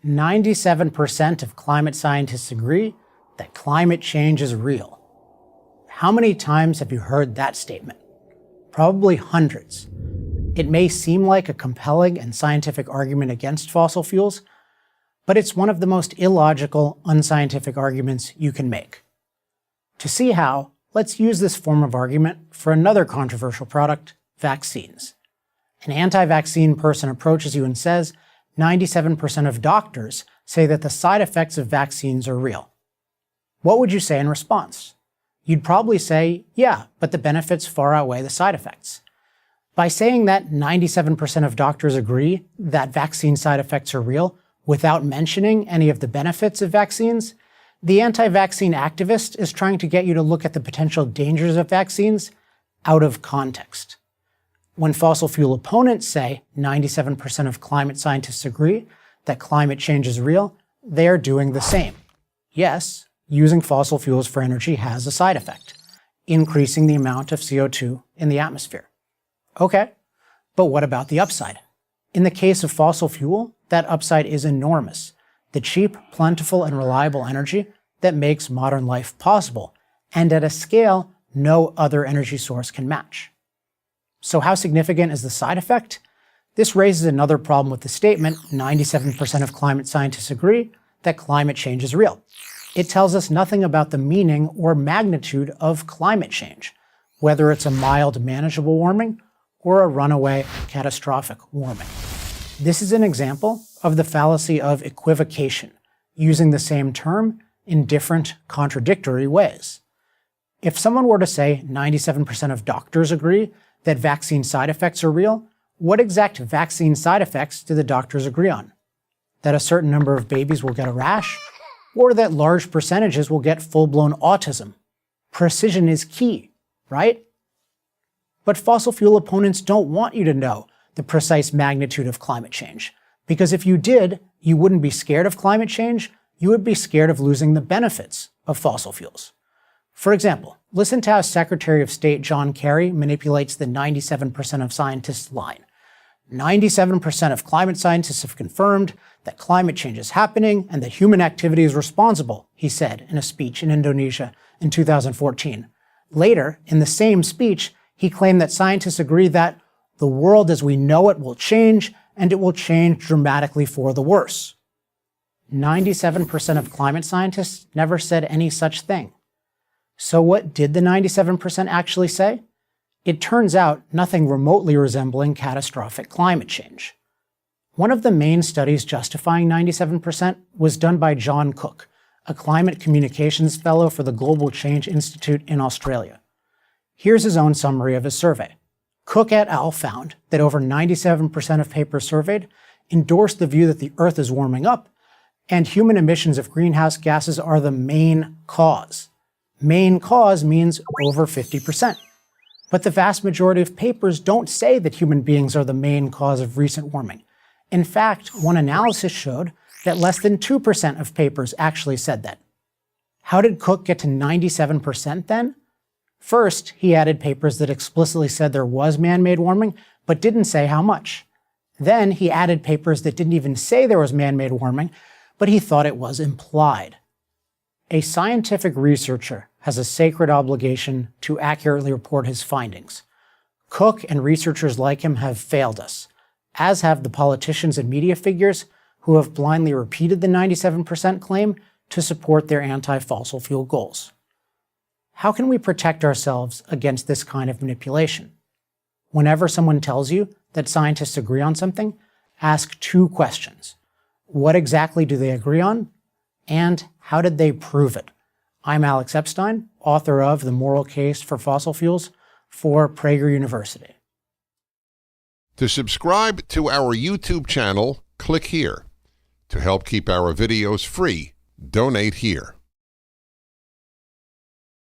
97% of climate scientists agree that climate change is real. How many times have you heard that statement? Probably hundreds. It may seem like a compelling and scientific argument against fossil fuels, but it's one of the most illogical, unscientific arguments you can make. To see how, let's use this form of argument for another controversial product, vaccines. An anti-vaccine person approaches you and says, 97% of doctors say that the side effects of vaccines are real. What would you say in response? You'd probably say, yeah, but the benefits far outweigh the side effects. By saying that 97% of doctors agree that vaccine side effects are real, without mentioning any of the benefits of vaccines, the anti-vaccine activist is trying to get you to look at the potential dangers of vaccines out of context. When fossil fuel opponents say 97% of climate scientists agree that climate change is real, they are doing the same. Yes, using fossil fuels for energy has a side effect, increasing the amount of CO2 in the atmosphere. Okay, but what about the upside? In the case of fossil fuel, that upside is enormous. The cheap, plentiful, and reliable energy that makes modern life possible, and at a scale no other energy source can match. So how significant is the side effect? This raises another problem with the statement, 97% of climate scientists agree that climate change is real. It tells us nothing about the meaning or magnitude of climate change, whether it's a mild, manageable warming or a runaway, catastrophic warming. This is an example of the fallacy of equivocation, using the same term in different, contradictory ways. If someone were to say 97% of doctors agree that vaccine side effects are real, what exact vaccine side effects do the doctors agree on? That a certain number of babies will get a rash? Or that large percentages will get full-blown autism? Precision is key, right? But fossil fuel opponents don't want you to know the precise magnitude of climate change, because if you did, you wouldn't be scared of climate change, you would be scared of losing the benefits of fossil fuels. For example, listen to how Secretary of State John Kerry manipulates the 97% of scientists line. 97% of climate scientists have confirmed that climate change is happening and that human activity is responsible, he said in a speech in Indonesia in 2014. Later, in the same speech, he claimed that scientists agree that the world as we know it will change, and it will change dramatically for the worse. 97% of climate scientists never said any such thing. So what did the 97% actually say? It turns out nothing remotely resembling catastrophic climate change. One of the main studies justifying 97% was done by John Cook, a climate communications fellow for the Global Change Institute in Australia. Here's his own summary of his survey. Cook et al. Found that over 97% of papers surveyed endorsed the view that the Earth is warming up, and human emissions of greenhouse gases are the main cause. Main cause means over 50%. But the vast majority of papers don't say that human beings are the main cause of recent warming. In fact, one analysis showed that less than 2% of papers actually said that. How did Cook get to 97% then? First, he added papers that explicitly said there was man-made warming, but didn't say how much. Then he added papers that didn't even say there was man-made warming, but he thought it was implied. A scientific researcher has a sacred obligation to accurately report his findings. Cook and researchers like him have failed us, as have the politicians and media figures who have blindly repeated the 97% claim to support their anti-fossil fuel goals. How can we protect ourselves against this kind of manipulation? Whenever someone tells you that scientists agree on something, ask two questions. What exactly do they agree on? And how did they prove it? I'm Alex Epstein, author of The Moral Case for Fossil Fuels for Prager University. To subscribe to our YouTube channel, click here. To help keep our videos free, donate here.